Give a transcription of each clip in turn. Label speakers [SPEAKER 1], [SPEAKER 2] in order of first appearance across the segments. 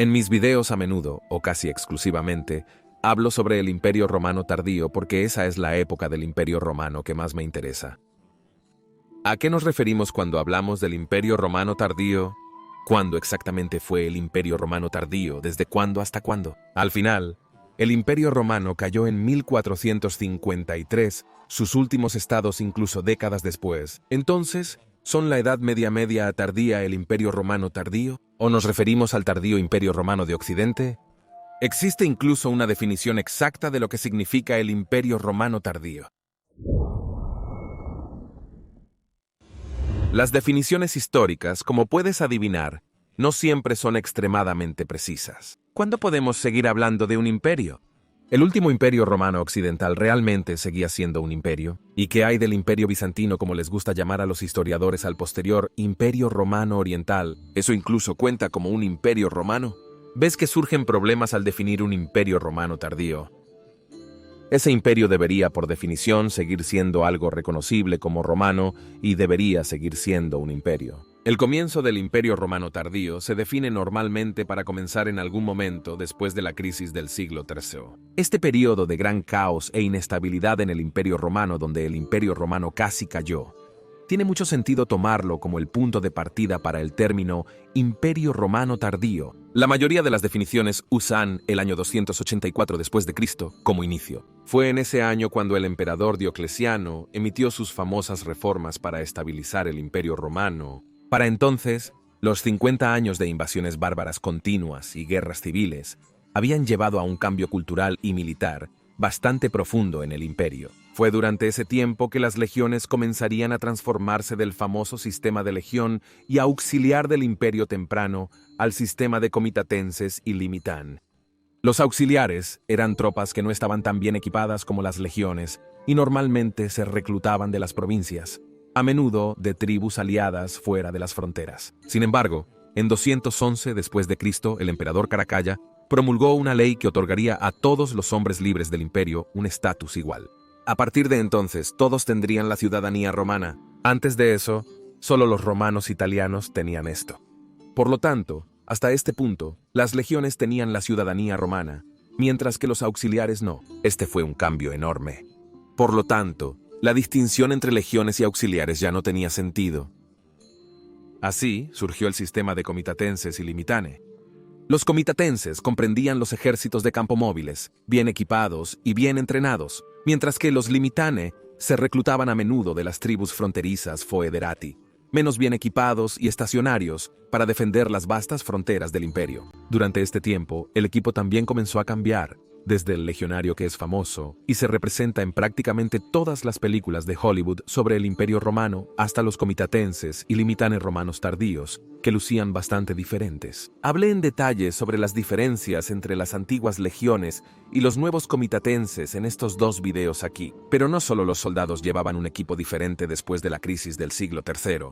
[SPEAKER 1] En mis videos a menudo, o casi exclusivamente, hablo sobre el Imperio Romano tardío porque esa es la época del Imperio Romano que más me interesa. ¿A qué nos referimos cuando hablamos del Imperio Romano tardío? ¿Cuándo exactamente fue el Imperio Romano tardío? ¿Desde cuándo hasta cuándo? Al final, el Imperio Romano cayó en 1453, sus últimos estados incluso décadas después. Entonces, ¿son la Edad Media a tardía el Imperio Romano tardío? ¿O nos referimos al tardío Imperio Romano de Occidente? Existe incluso una definición exacta de lo que significa el Imperio Romano tardío. Las definiciones históricas, como puedes adivinar, no siempre son extremadamente precisas. ¿Cuándo podemos seguir hablando de un imperio? ¿El último imperio romano occidental realmente seguía siendo un imperio? ¿Y qué hay del imperio bizantino, como les gusta llamar a los historiadores al posterior imperio romano oriental? ¿Eso incluso cuenta como un imperio romano? ¿Ves que surgen problemas al definir un imperio romano tardío? Ese imperio debería, por definición, seguir siendo algo reconocible como romano y debería seguir siendo un imperio. El comienzo del Imperio Romano tardío se define normalmente para comenzar en algún momento después de la crisis del siglo III. Este periodo de gran caos e inestabilidad en el Imperio Romano, donde el Imperio Romano casi cayó, tiene mucho sentido tomarlo como el punto de partida para el término Imperio Romano tardío. La mayoría de las definiciones usan el año 284 después de Cristo como inicio. Fue en ese año cuando el emperador Diocleciano emitió sus famosas reformas para estabilizar el Imperio Romano. Para entonces, los 50 años de invasiones bárbaras continuas y guerras civiles habían llevado a un cambio cultural y militar bastante profundo en el imperio. Fue durante ese tiempo que las legiones comenzarían a transformarse del famoso sistema de legión y auxiliar del imperio temprano al sistema de comitatenses y limitán. Los auxiliares eran tropas que no estaban tan bien equipadas como las legiones y normalmente se reclutaban de las provincias, a menudo de tribus aliadas fuera de las fronteras. Sin embargo, en 211 después de Cristo, el emperador Caracalla promulgó una ley que otorgaría a todos los hombres libres del imperio un estatus igual. A partir de entonces, todos tendrían la ciudadanía romana. Antes de eso, solo los romanos italianos tenían esto. Por lo tanto, hasta este punto, las legiones tenían la ciudadanía romana, mientras que los auxiliares no. Este fue un cambio enorme. Por lo tanto, la distinción entre legiones y auxiliares ya no tenía sentido. Así surgió el sistema de comitatenses y limitane. Los comitatenses comprendían los ejércitos de campo móviles, bien equipados y bien entrenados, mientras que los limitane se reclutaban a menudo de las tribus fronterizas foederati, menos bien equipados y estacionarios para defender las vastas fronteras del imperio. Durante este tiempo, el equipo también comenzó a cambiar, desde el legionario que es famoso y se representa en prácticamente todas las películas de Hollywood sobre el Imperio Romano, hasta los comitatenses y limitanes romanos tardíos, que lucían bastante diferentes. Hablé en detalle sobre las diferencias entre las antiguas legiones y los nuevos comitatenses en estos dos videos aquí, pero no solo los soldados llevaban un equipo diferente después de la crisis del siglo III,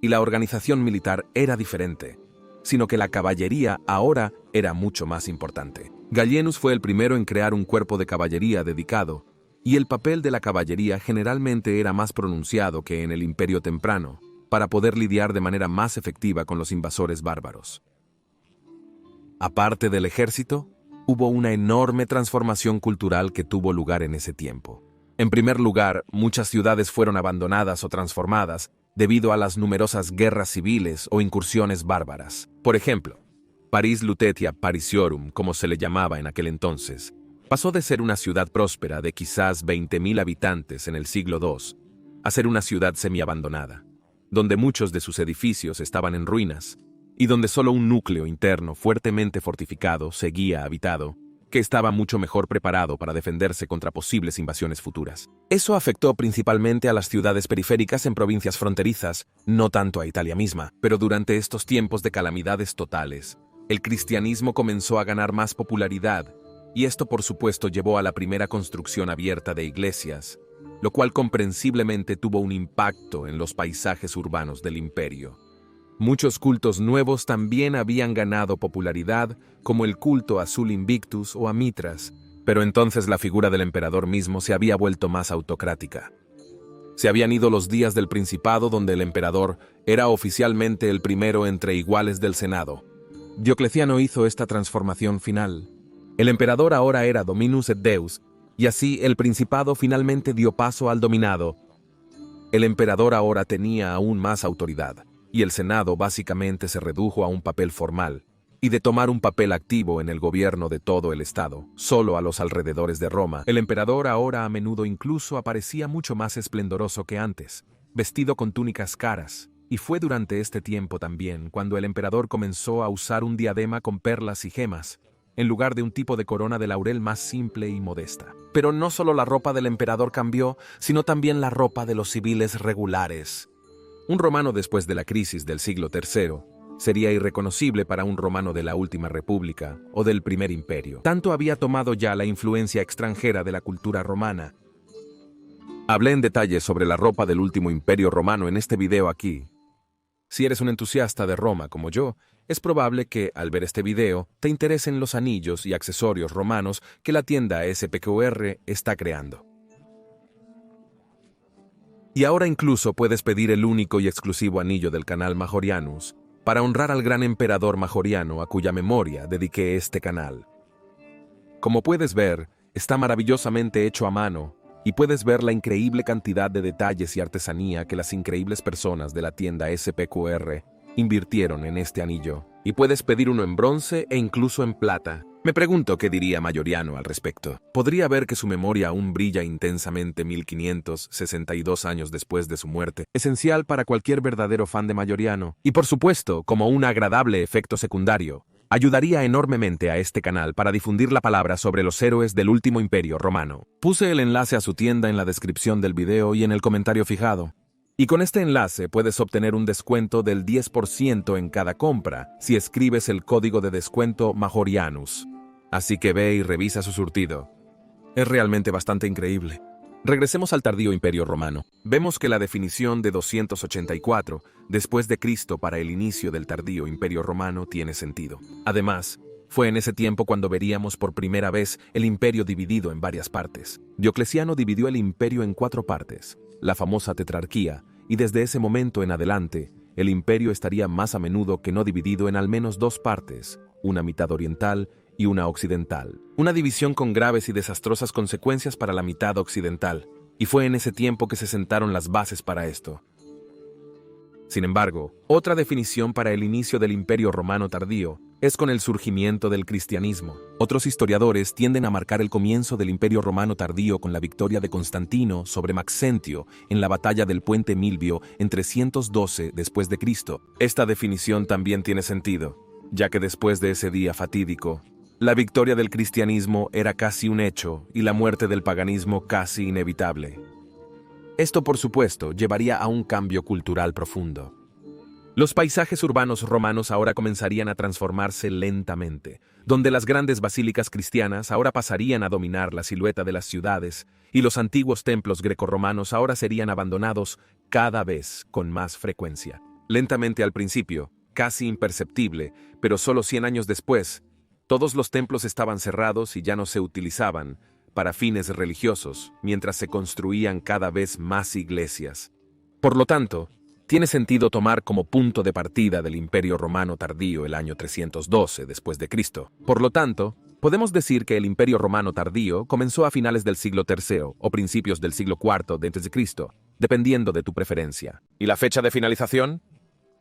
[SPEAKER 1] y la organización militar era diferente, sino que la caballería ahora era mucho más importante. Gallienus fue el primero en crear un cuerpo de caballería dedicado, y el papel de la caballería generalmente era más pronunciado que en el imperio temprano, para poder lidiar de manera más efectiva con los invasores bárbaros. Aparte del ejército, hubo una enorme transformación cultural que tuvo lugar en ese tiempo. En primer lugar, muchas ciudades fueron abandonadas o transformadas debido a las numerosas guerras civiles o incursiones bárbaras. Por ejemplo, Paris Lutetia Parisiorum, como se le llamaba en aquel entonces, pasó de ser una ciudad próspera de quizás 20.000 habitantes en el siglo II a ser una ciudad semiabandonada, donde muchos de sus edificios estaban en ruinas y donde solo un núcleo interno fuertemente fortificado seguía habitado, que estaba mucho mejor preparado para defenderse contra posibles invasiones futuras. Eso afectó principalmente a las ciudades periféricas en provincias fronterizas, no tanto a Italia misma, pero durante estos tiempos de calamidades totales, el cristianismo comenzó a ganar más popularidad, y esto por supuesto llevó a la primera construcción abierta de iglesias, lo cual comprensiblemente tuvo un impacto en los paisajes urbanos del imperio. Muchos cultos nuevos también habían ganado popularidad, como el culto a Sul Invictus o a Mitras, pero entonces la figura del emperador mismo se había vuelto más autocrática. Se habían ido los días del principado donde el emperador era oficialmente el primero entre iguales del Senado. Diocleciano hizo esta transformación final. El emperador ahora era Dominus et Deus, y así el principado finalmente dio paso al dominado. El emperador ahora tenía aún más autoridad, y el Senado básicamente se redujo a un papel formal, y de tomar un papel activo en el gobierno de todo el Estado, solo a los alrededores de Roma. El emperador ahora a menudo incluso aparecía mucho más esplendoroso que antes, vestido con túnicas caras, y fue durante este tiempo también cuando el emperador comenzó a usar un diadema con perlas y gemas, en lugar de un tipo de corona de laurel más simple y modesta. Pero no solo la ropa del emperador cambió, sino también la ropa de los civiles regulares. Un romano después de la crisis del siglo III sería irreconocible para un romano de la Última República o del Primer Imperio. Tanto había tomado ya la influencia extranjera de la cultura romana. Hablé en detalle sobre la ropa del último imperio romano en este video aquí. Si eres un entusiasta de Roma como yo, es probable que, al ver este video, te interesen los anillos y accesorios romanos que la tienda SPQR está creando. Y ahora incluso puedes pedir el único y exclusivo anillo del canal Majorianus para honrar al gran emperador Majoriano a cuya memoria dediqué este canal. Como puedes ver, está maravillosamente hecho a mano y puedes ver la increíble cantidad de detalles y artesanía que las increíbles personas de la tienda SPQR invirtieron en este anillo, y puedes pedir uno en bronce e incluso en plata. Me pregunto qué diría Majoriano al respecto. Podría ver que su memoria aún brilla intensamente 1562 años después de su muerte, esencial para cualquier verdadero fan de Majoriano, y por supuesto, como un agradable efecto secundario, ayudaría enormemente a este canal para difundir la palabra sobre los héroes del último imperio romano. Puse el enlace a su tienda en la descripción del video y en el comentario fijado. Y con este enlace puedes obtener un descuento del 10% en cada compra si escribes el código de descuento Majorianus. Así que ve y revisa su surtido. Es realmente bastante increíble. Regresemos al tardío Imperio Romano. Vemos que la definición de 284 después de Cristo para el inicio del tardío Imperio Romano tiene sentido. Además, fue en ese tiempo cuando veríamos por primera vez el imperio dividido en varias partes. Diocleciano dividió el imperio en 4 partes, la famosa tetrarquía, y desde ese momento en adelante, el imperio estaría más a menudo que no dividido en al menos 2 partes, una mitad oriental y una occidental. Una división con graves y desastrosas consecuencias para la mitad occidental, y fue en ese tiempo que se sentaron las bases para esto. Sin embargo, otra definición para el inicio del Imperio Romano tardío es con el surgimiento del cristianismo. Otros historiadores tienden a marcar el comienzo del Imperio Romano tardío con la victoria de Constantino sobre Maxentio en la batalla del puente Milvio en 312 después de Cristo. Esta definición también tiene sentido, ya que después de ese día fatídico, la victoria del cristianismo era casi un hecho y la muerte del paganismo casi inevitable. Esto, por supuesto, llevaría a un cambio cultural profundo. Los paisajes urbanos romanos ahora comenzarían a transformarse lentamente, donde las grandes basílicas cristianas ahora pasarían a dominar la silueta de las ciudades, y los antiguos templos grecorromanos ahora serían abandonados cada vez con más frecuencia. Lentamente al principio, casi imperceptible, pero solo 100 años después, todos los templos estaban cerrados y ya no se utilizaban para fines religiosos, mientras se construían cada vez más iglesias. Por lo tanto, tiene sentido tomar como punto de partida del Imperio Romano tardío el año 312 después de Cristo. Por lo tanto, podemos decir que el Imperio Romano tardío comenzó a finales del siglo III o principios del siglo IV d.C., dependiendo de tu preferencia. ¿Y la fecha de finalización?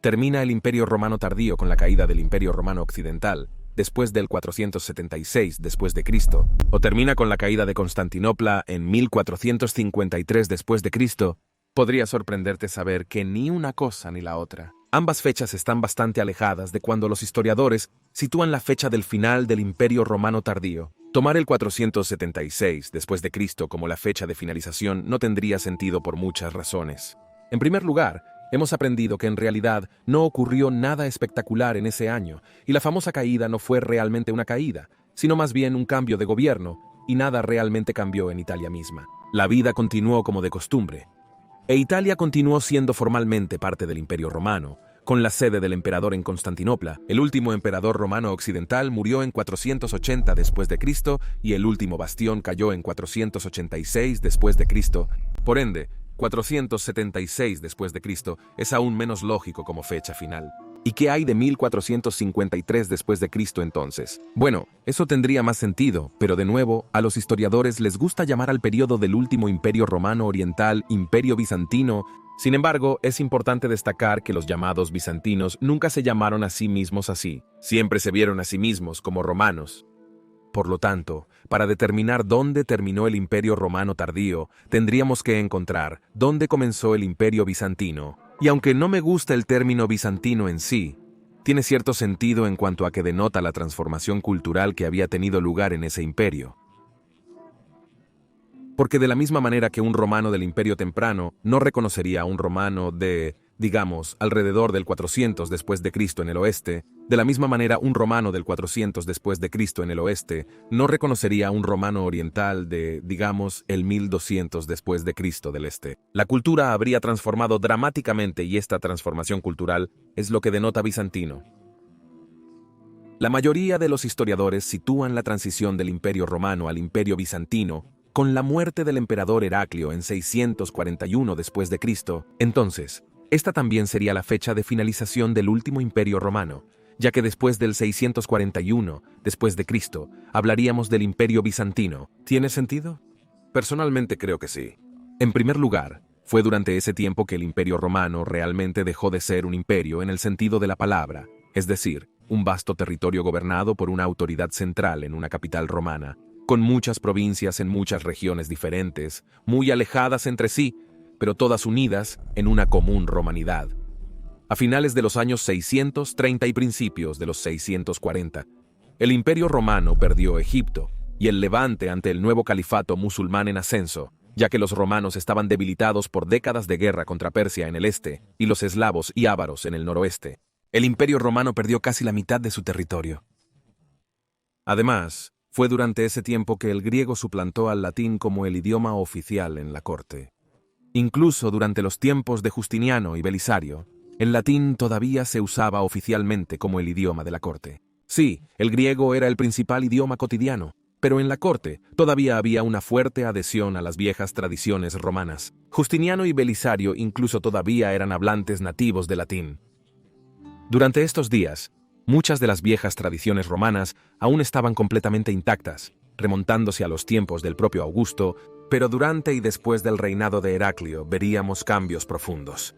[SPEAKER 1] Termina el Imperio Romano tardío con la caída del Imperio Romano occidental, después del 476 después de Cristo, o termina con la caída de Constantinopla en 1453 después de Cristo. Podría sorprenderte saber que ni una cosa ni la otra. Ambas fechas están bastante alejadas de cuando los historiadores sitúan la fecha del final del Imperio Romano tardío. Tomar el 476 después de Cristo como la fecha de finalización no tendría sentido por muchas razones. En primer lugar, hemos aprendido que en realidad no ocurrió nada espectacular en ese año, y la famosa caída no fue realmente una caída, sino más bien un cambio de gobierno, y nada realmente cambió en Italia misma. La vida continuó como de costumbre, e Italia continuó siendo formalmente parte del Imperio Romano, con la sede del emperador en Constantinopla. El último emperador romano occidental murió en 480 después de Cristo y el último bastión cayó en 486 después de Cristo. Por ende, 476 después de Cristo es aún menos lógico como fecha final. ¿Y qué hay de 1453 después de Cristo entonces? Bueno, eso tendría más sentido, pero de nuevo, a los historiadores les gusta llamar al periodo del último imperio romano oriental Imperio Bizantino. Sin embargo, es importante destacar que los llamados bizantinos nunca se llamaron a sí mismos así. Siempre se vieron a sí mismos como romanos. Por lo tanto, para determinar dónde terminó el Imperio Romano tardío, tendríamos que encontrar dónde comenzó el Imperio Bizantino. Y aunque no me gusta el término bizantino en sí, tiene cierto sentido en cuanto a que denota la transformación cultural que había tenido lugar en ese imperio. Porque de la misma manera que un romano del Imperio temprano no reconocería a un romano de, digamos, alrededor del 400 después de Cristo en el oeste, de la misma manera un romano del 400 después de Cristo en el oeste no reconocería a un romano oriental de, digamos, el 1200 después de Cristo del este. La cultura habría transformado dramáticamente y esta transformación cultural es lo que denota bizantino. La mayoría de los historiadores sitúan la transición del Imperio Romano al Imperio Bizantino con la muerte del emperador Heraclio en 641 después de Cristo. Entonces, esta también sería la fecha de finalización del último imperio romano, ya que después del 641 después de Cristo hablaríamos del Imperio Bizantino. ¿Tiene sentido? Personalmente creo que sí. En primer lugar, fue durante ese tiempo que el Imperio Romano realmente dejó de ser un imperio en el sentido de la palabra, es decir, un vasto territorio gobernado por una autoridad central en una capital romana, con muchas provincias en muchas regiones diferentes, muy alejadas entre sí, pero todas unidas en una común romanidad. A finales de los años 630 y principios de los 640, el Imperio Romano perdió Egipto y el Levante ante el nuevo califato musulmán en ascenso, ya que los romanos estaban debilitados por décadas de guerra contra Persia en el este y los eslavos y ávaros en el noroeste. El Imperio Romano perdió casi la mitad de su territorio. Además, fue durante ese tiempo que el griego suplantó al latín como el idioma oficial en la corte. Incluso durante los tiempos de Justiniano y Belisario, el latín todavía se usaba oficialmente como el idioma de la corte. Sí, el griego era el principal idioma cotidiano, pero en la corte todavía había una fuerte adhesión a las viejas tradiciones romanas. Justiniano y Belisario incluso todavía eran hablantes nativos de latín. Durante estos días, muchas de las viejas tradiciones romanas aún estaban completamente intactas, remontándose a los tiempos del propio Augusto, pero durante y después del reinado de Heraclio veríamos cambios profundos.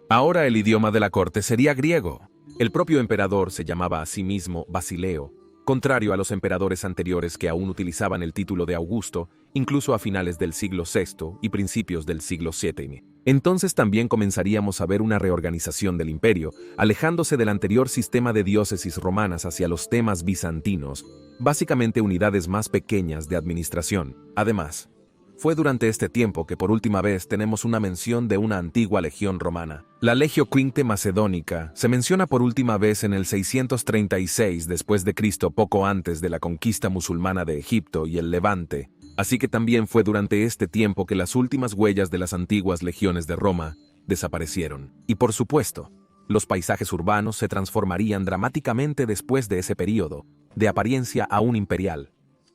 [SPEAKER 1] Ahora el idioma de la corte sería griego. El propio emperador se llamaba a sí mismo Basileo, contrario a los emperadores anteriores que aún utilizaban el título de Augusto, incluso a finales del siglo VI y principios del siglo VII. Entonces también comenzaríamos a ver una reorganización del imperio, alejándose del anterior sistema de diócesis romanas hacia los temas bizantinos, básicamente unidades más pequeñas de administración. Además, fue durante este tiempo que por última vez tenemos una mención de una antigua legión romana. La Legio Quinta Macedónica se menciona por última vez en el 636 después de Cristo, poco antes de la conquista musulmana de Egipto y el Levante. Así que también fue durante este tiempo que las últimas huellas de las antiguas legiones de Roma desaparecieron. Y por supuesto, los paisajes urbanos se transformarían dramáticamente después de ese período, de apariencia aún imperial,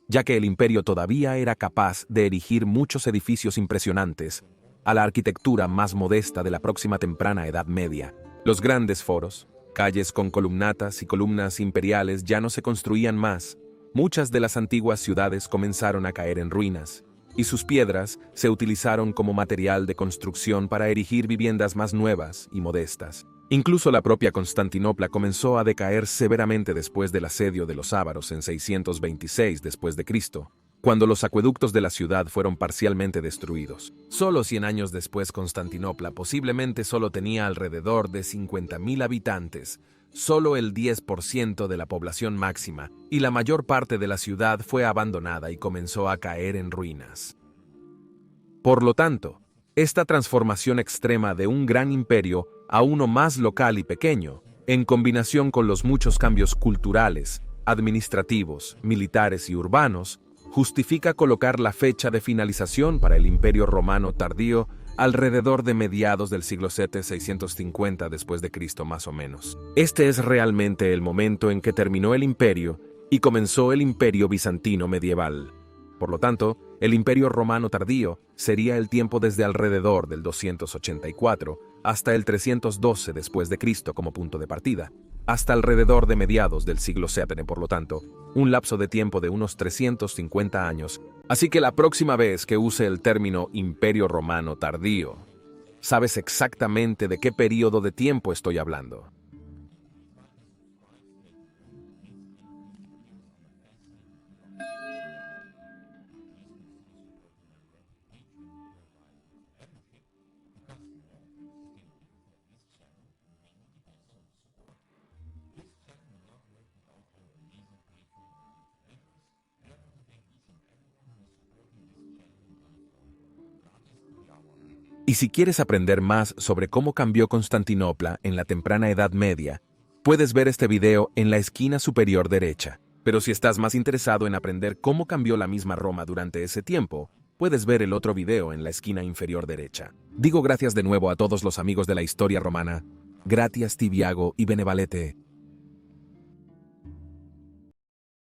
[SPEAKER 1] ya que el imperio todavía era capaz de erigir muchos edificios impresionantes a la arquitectura más modesta de la próxima temprana Edad Media. Los grandes foros, calles con columnatas y columnas imperiales ya no se construían más. Muchas de las antiguas ciudades comenzaron a caer en ruinas, y sus piedras se utilizaron como material de construcción para erigir viviendas más nuevas y modestas. Incluso la propia Constantinopla comenzó a decaer severamente después del asedio de los ávaros en 626 después de Cristo, cuando los acueductos de la ciudad fueron parcialmente destruidos. Solo 100 años después, Constantinopla posiblemente solo tenía alrededor de 50.000 habitantes, solo el 10% de la población máxima, y la mayor parte de la ciudad fue abandonada y comenzó a caer en ruinas. Por lo tanto, esta transformación extrema de un gran imperio a uno más local y pequeño, en combinación con los muchos cambios culturales, administrativos, militares y urbanos, justifica colocar la fecha de finalización para el Imperio Romano tardío alrededor de mediados del siglo VII, 650 después de Cristo más o menos. Este es realmente el momento en que terminó el imperio y comenzó el Imperio Bizantino medieval. Por lo tanto, el Imperio Romano tardío sería el tiempo desde alrededor del 284 hasta el 312 después de Cristo como punto de partida, hasta alrededor de mediados del siglo VII, por lo tanto, un lapso de tiempo de unos 350 años. Así que la próxima vez que use el término Imperio Romano tardío, sabes exactamente de qué período de tiempo estoy hablando. Y si quieres aprender más sobre cómo cambió Constantinopla en la temprana Edad Media, puedes ver este video en la esquina superior derecha. Pero si estás más interesado en aprender cómo cambió la misma Roma durante ese tiempo, puedes ver el otro video en la esquina inferior derecha. Digo gracias de nuevo a todos los amigos de la historia romana. Gratias tibiago y benevalete.